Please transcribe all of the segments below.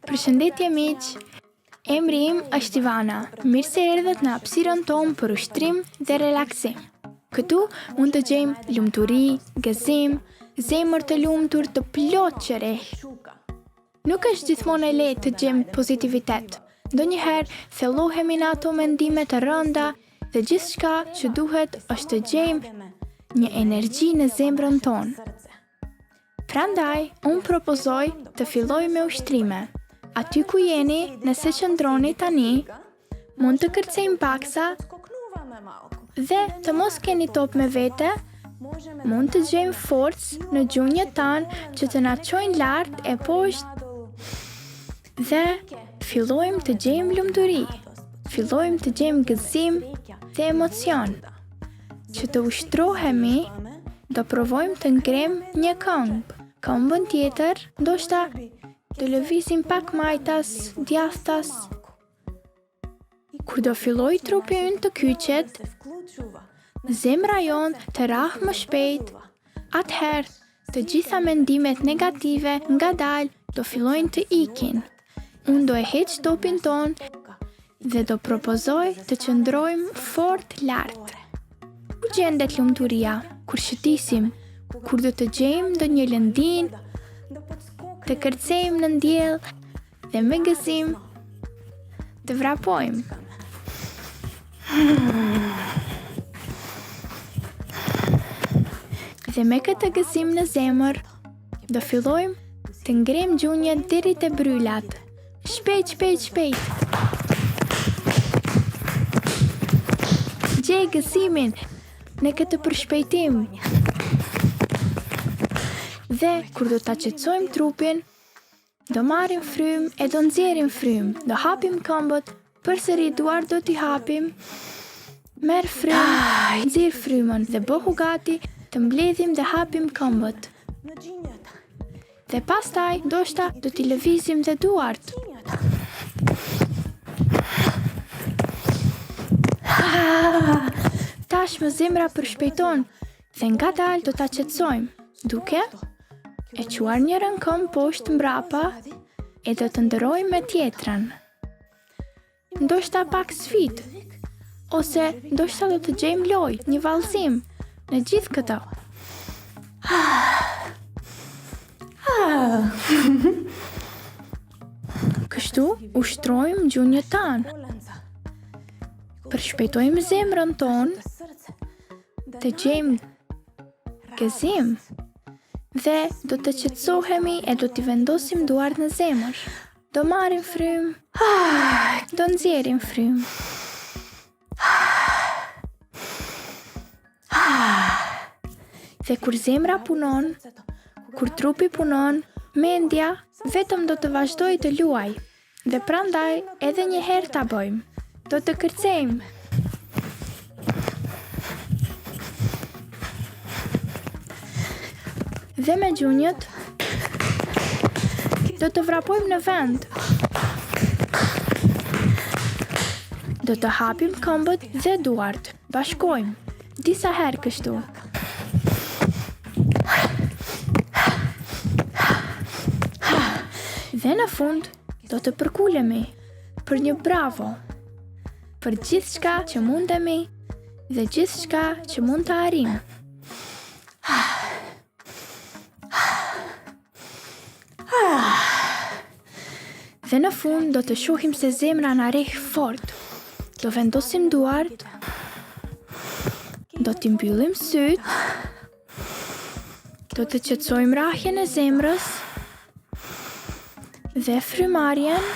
Përshëndetje miq, emri im është Ivana. Mirë se erdhët në hapësirën tonë për ushtrim dhe relaksim. Këtu mund të gjejmë lumturi, gëzim, zemër të lumtur të plot qereh. Nuk është gjithmonë e lehtë të gjejmë pozitivitet. Ndonjëherë thellohemi në ato mendime të rënda dhe gjithçka që duhet është të gjejmë një energji në zemrën tonë. Prandaj, unë propozoj të filloj me ushtrime. Aty ku jeni, nëse qëndroni tani, mund të kërcejmë paksa dhe të mos keni top me vete, mund të gjejmë forcë në gjunjët tanë që të na çojnë lart e poshtë dhe fillojmë të gjejmë lumturi, fillojmë të gjejmë gëzim dhe emocion. Që të ushtrohemi, do provojmë të ngrejmë një këmbë. Këmbën tjetër, ndoshta të lëvizim pak majtas, djathtas. Kur do filloj trupi ynë të kyçet, zemra jonë të rrahë më shpejt, atëherë të gjitha mendimet negative ngadalë do fillojnë të ikin. Unë do e heq topin tonë dhe do propozoj të qëndrojmë fort lart. Ku gjendet lumturia? Kur shëtisim? Kur do të gjejmë ndonjë lëndinë, të kërcejmë në ndjell dhe me gëzim të vrapojmë. Dhe me këtë gëzim në zemër, do fillojmë të ngrejmë gjunjët deri te brylat. Shpejt, shpejt, shpejt. Gjej gëzimin në këtë përshpejtim. Dhe kur do ta qetësojmë trupin, do marrim frymë e do nxjerrim frymë. Do hapim këmbët, përsëri duart do t'i hapim. Merr frymë, nxjerr frymën dhe bëhu gati të mbledhim dhe hapim këmbët. Dhe pastaj, ndoshta do t'i lëvizim dhe duart. Tashmë zemra përshpejton dhe ngadalë do ta qetësojmë, duke e quar njërën këmbë poshtë mbrapa e do të ndërojmë me tjetrën. Ndoshta pak sfidë, ose ndoshta do të gjejmë lojë, një vallëzim në gjithë këto. Kështu ushtrojmë gjunjët tanë. Përshpejtojmë zemrën tonë, të gjejmë gëzim dhe do të qetësohemi e do t'i vendosim duart në zemër. Do marrim frymë, do nxjerrim frymë. Dhe kur zemra punon, kur trupi punon, mendja vetëm do të vazhdojë të luajë. Dhe prandaj edhe një herë ta bëjmë. Do të kërcejmë. Dhe me gjunjët, do të vrapojmë në vend. Do të hapim këmbët dhe duart. Bashkojmë, disa herë kështu. Dhe në fund, do të përkulemi për një bravo. Për gjithçka që mundemi dhe gjithçka që mund të arrijmë. Dhe në fund do të shohim se zemra na rreh fort. Do vendosim duart, do t'i mbyllim syt, do të qetësojmë rrahjen e zemrës dhe frymarrjen.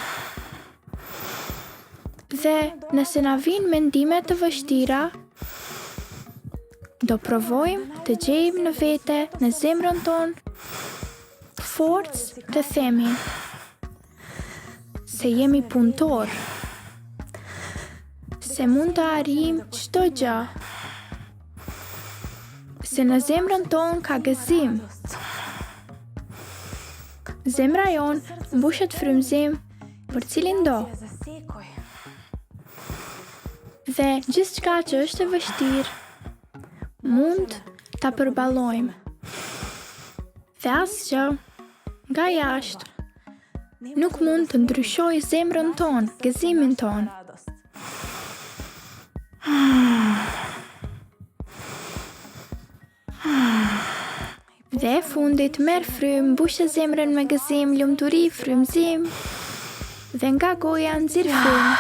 Dhe nëse na vinë mendime të vështira, do provojmë të gjejmë në vete, në zemrën tonë, forcë të themi se jemi punëtor, se mund të arrijmë çdo gjë, se në zemrën tonë ka gëzim. Zemra jonë mbushet frymëzim për cilin do. Dhe gjithçka që është e vështirë, mund ta përballojmë. Dhe asgjë nga jashtë nuk mund të ndryshoj zemrën tonë, gëzimin tonë. Dhe e fundit merr frymë, mbushë zemrën me gëzim, lumturi, frymëzim dhe nga goja nxirr frymë.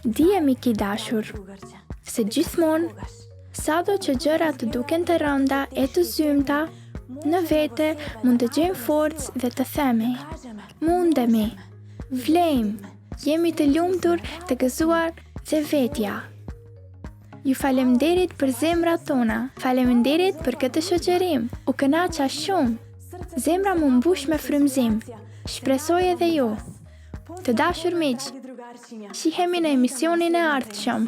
Dije mik i dashur, se gjithmonë, sado që gjërat të duken të rënda e të zymta, në vete mund të gjejmë forcë dhe të themi: mundemi, vlejmë, jemi të lumtur, të gëzuar dhe vetja. Ju faleminderit për zemrat tona, faleminderit për këtë shoqërim, u kënaqa shumë, zemra mu mbush me frymëzim, shpresoj edhe ju. Të dashur miq, shihemi në emisionin e ardhshëm.